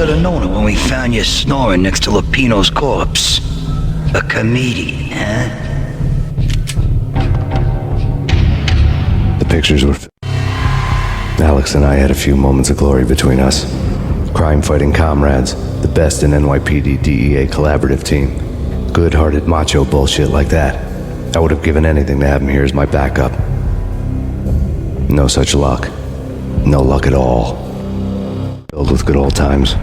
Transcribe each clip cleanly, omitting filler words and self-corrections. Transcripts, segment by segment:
should have known it when we found you snoring next to Lupino's corpse. A comedian, huh? The pictures were... Alex and I had a few moments of glory between us. Crime-fighting comrades, the best in NYPD DEA collaborative team. Good-hearted macho bullshit like that. I would have given anything to have him here as my backup. No such luck. No luck at all. Filled with good old times.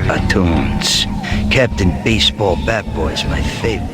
Cartoons. Captain Baseball Bat Boy's my favorite.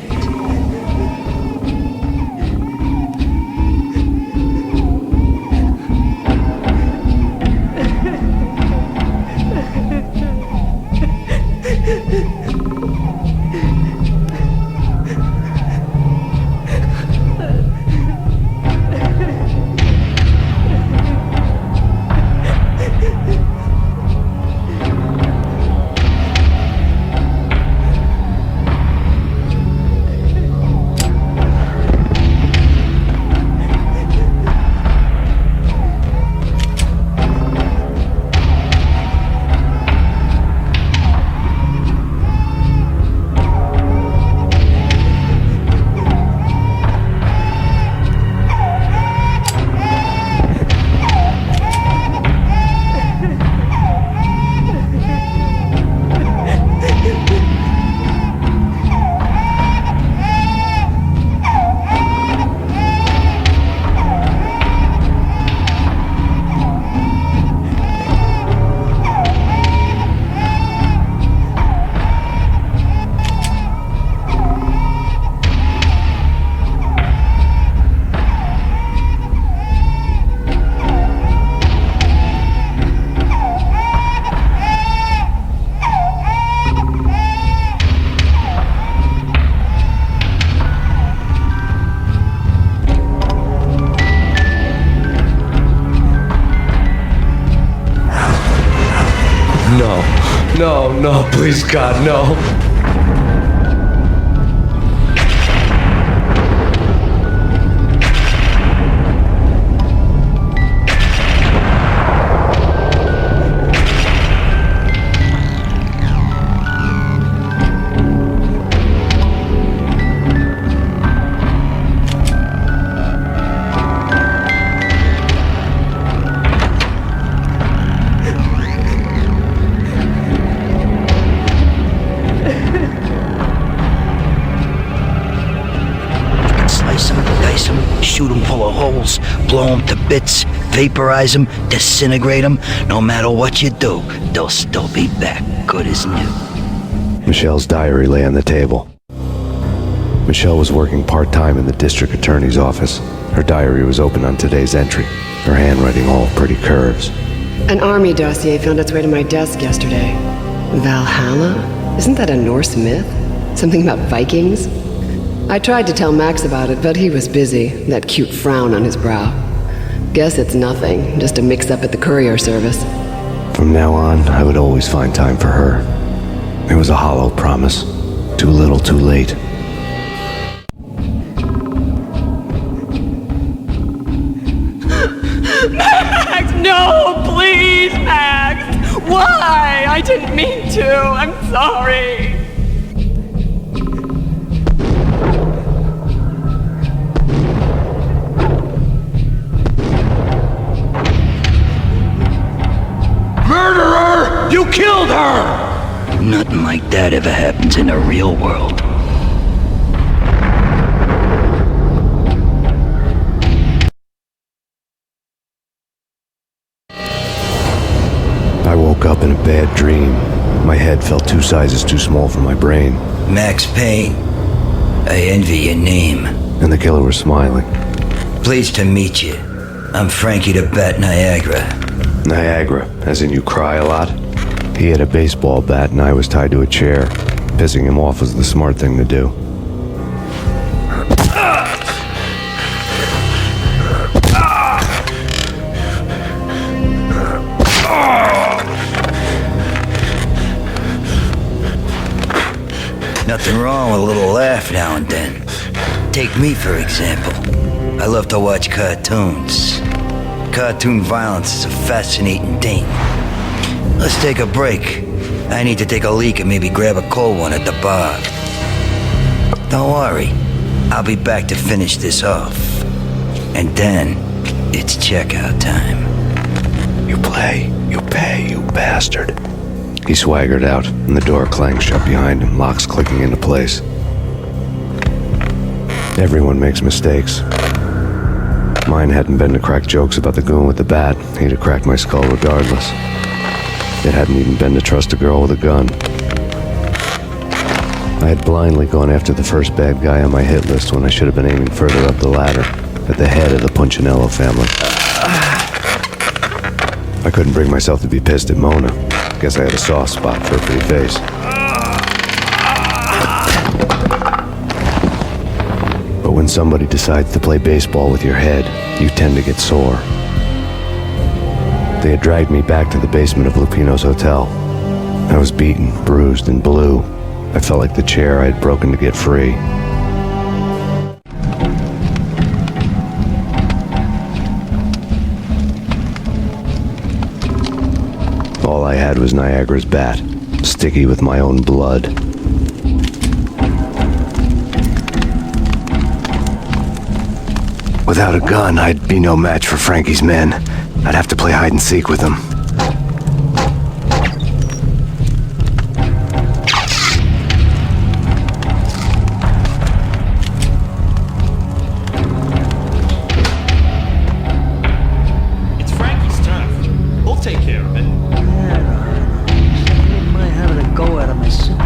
No, please God, no. Shoot them full of holes, blow them to bits, vaporize them, disintegrate them. No matter what you do, they'll still be back, good as new. Michelle's diary lay on the table. Michelle was working part-time in the district attorney's office. Her diary was open on today's entry, her handwriting all pretty curves. An army dossier found its way to my desk yesterday. Valhalla? Isn't that a Norse myth? Something about Vikings? I tried to tell Max about it, but he was busy, that cute frown on his brow. Guess it's nothing, just a mix-up at the courier service. From now on, I would always find time for her. It was a hollow promise. Too little, too late. Max, no, please, Max! Why? I didn't mean to. I'm sorry. Murderer! You killed her! Nothing like that ever happens in the real world. I woke up in a bad dream. My head felt 2 sizes too small for my brain. Max Payne, I envy your name. And the killer was smiling. Pleased to meet you. I'm Frankie the Bat Niagara. Niagara, as in you cry a lot? He had a baseball bat and I was tied to a chair. Pissing him off was the smart thing to do. Nothing wrong with a little laugh now and then. Take me, for example. I love to watch cartoons. Cartoon violence is a fascinating thing. Let's take a break. I need to take a leak and maybe grab a cold one at the bar. Don't worry. I'll be back to finish this off. And then, it's checkout time. You play, you pay, you bastard. He swaggered out, and the door clanged shut behind him, locks clicking into place. Everyone makes mistakes. Mine hadn't been to crack jokes about the goon with the bat. He'd have cracked my skull regardless. It hadn't even been to trust a girl with a gun. I had blindly gone after the first bad guy on my hit list when I should have been aiming further up the ladder, at the head of the Punchinello family. I couldn't bring myself to be pissed at Mona. Guess I had a soft spot for her pretty face. But when somebody decides to play baseball with your head, you tend to get sore. They had dragged me back to the basement of Lupino's hotel. I was beaten, bruised, and blue. I felt like the chair I had broken to get free. All I had was Niagara's bat, sticky with my own blood. Without a gun, I'd be no match for Frankie's men. I'd have to play hide and seek with them. It's Frankie's turn. We'll take care of it. I might have a go at him myself.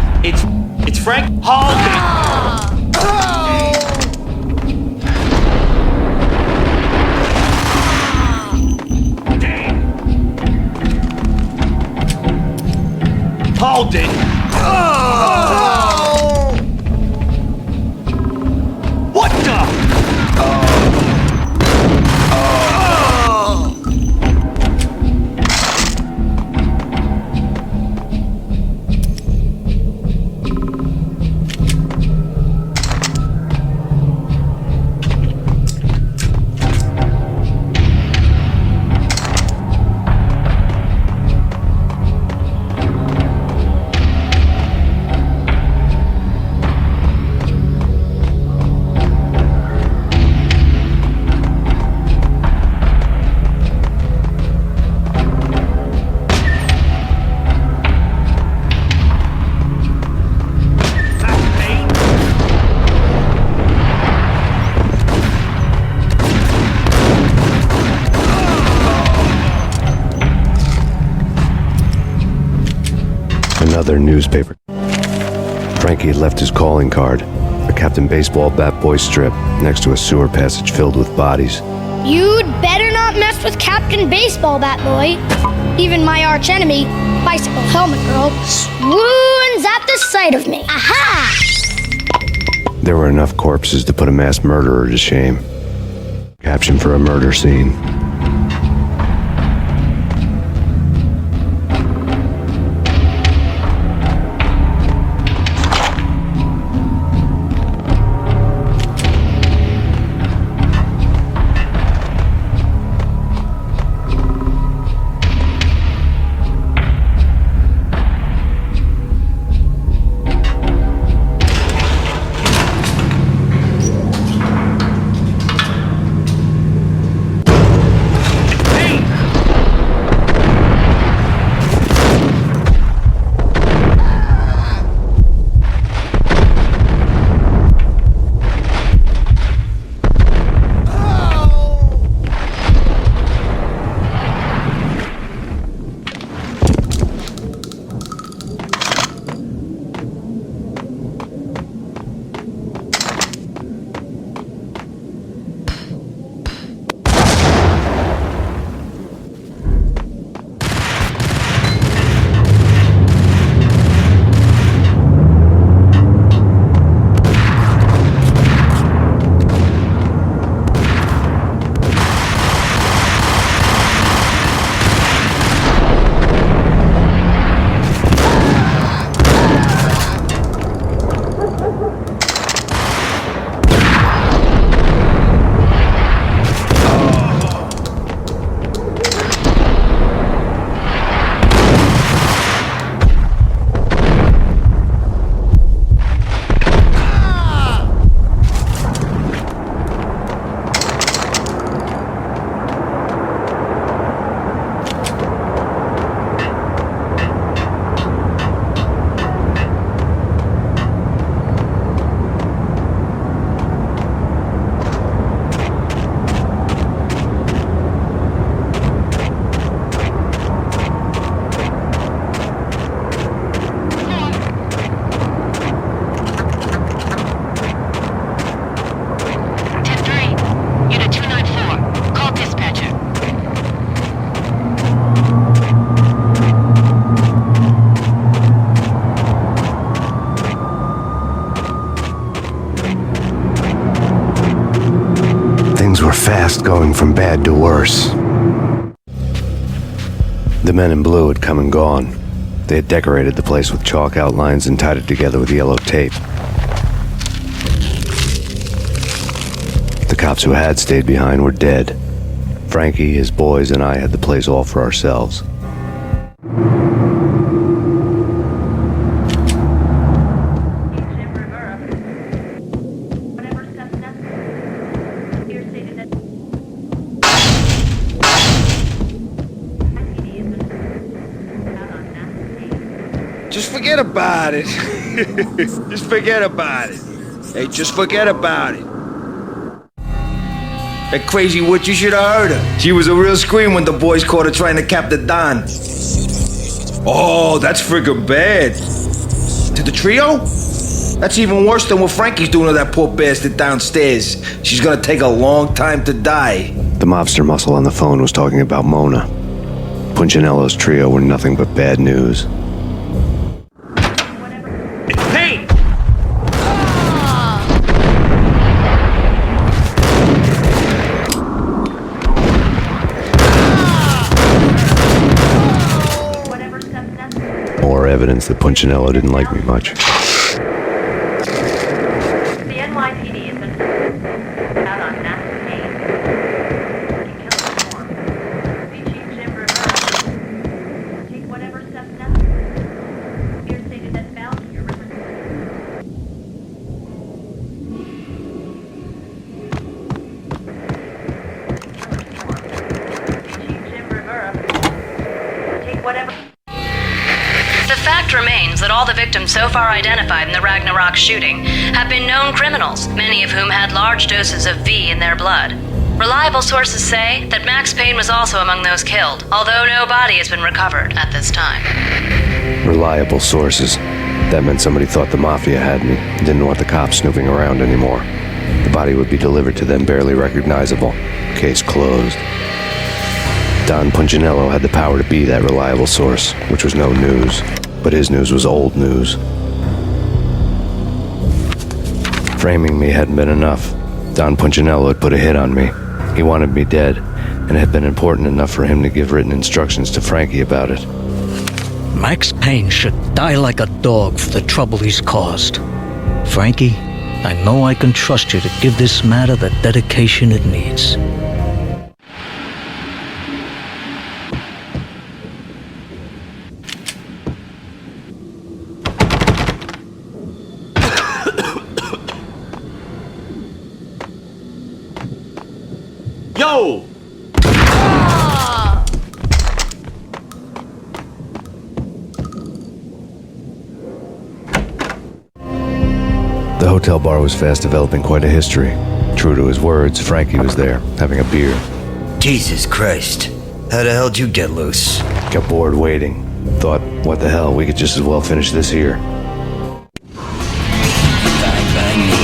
It's Frank. Hold it! Hold it! What the? Another newspaper. Frankie had left his calling card, a Captain Baseball Bat Boy strip, next to a sewer passage filled with bodies. You'd better not mess with Captain Baseball Bat Boy. Even my arch enemy, Bicycle Helmet Girl, swoons at the sight of me. Aha! There were enough corpses to put a mass murderer to shame. Caption for a murder scene. Things were fast going from bad to worse. The men in blue had come and gone. They had decorated the place with chalk outlines and tied it together with yellow tape. The cops who had stayed behind were dead. Frankie, his boys, and I had the place all for ourselves. Just forget about it. Just forget about it. Hey, just forget about it. That crazy witch, you should have heard her. She was a real scream when the boys caught her trying to cap the Don. Oh, that's friggin' bad. To the trio? That's even worse than what Frankie's doing to that poor bastard downstairs. She's gonna take a long time to die. The mobster muscle on the phone was talking about Mona. Punchinello's trio were nothing but bad news. It's PAYNE! More evidence that Punchinello didn't like me much. The NYPD has been out on massive pain. Be chief Jim Rivera. Take whatever steps necessary. You're stated that bound to your Be chief Jim Rivera. Take whatever. The fact remains that all the victims so far identified in the Ragnarok shooting have been known criminals, many of whom had large doses of V in their blood. Reliable sources say that Max Payne was also among those killed, although no body has been recovered at this time. Reliable sources. That meant somebody thought the Mafia had me and didn't want the cops snooping around anymore. The body would be delivered to them barely recognizable. Case closed. Don Punchinello had the power to be that reliable source, which was no news. But his news was old news. Framing me hadn't been enough. Don Punchinello had put a hit on me. He wanted me dead, and it had been important enough for him to give written instructions to Frankie about it. Max Payne should die like a dog for the trouble he's caused. Frankie, I know I can trust you to give this matter the dedication it needs. Yo! The hotel bar was fast developing quite a history. True to his words, Frankie was there, having a beer. Jesus Christ. How the hell did you get loose? Got bored waiting. Thought, what the hell, we could just as well finish this here. Fine by me.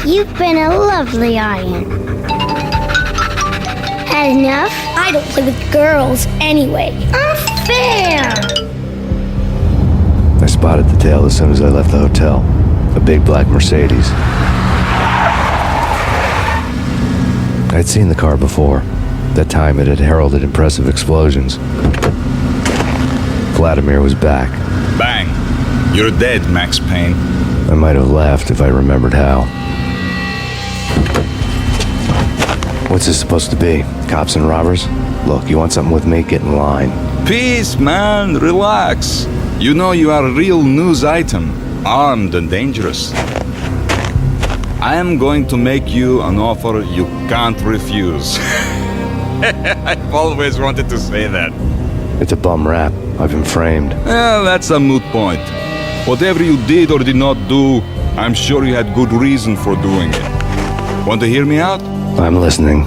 You've been a lovely iron. Had enough? I don't play with girls anyway. Unfair! I spotted the tail as soon as I left the hotel. A big black Mercedes. I'd seen the car before. That time it had heralded impressive explosions. Vladimir was back. Bang! You're dead, Max Payne. I might have laughed if I remembered how. What's this supposed to be? Cops and robbers? Look, you want something with me? Get in line. Peace, man. Relax. You know you are a real news item, armed and dangerous. I am going to make you an offer you can't refuse. I've always wanted to say that. It's a bum rap. I've been framed. Well, that's a moot point. Whatever you did or did not do, I'm sure you had good reason for doing it. Want to hear me out? I'm listening.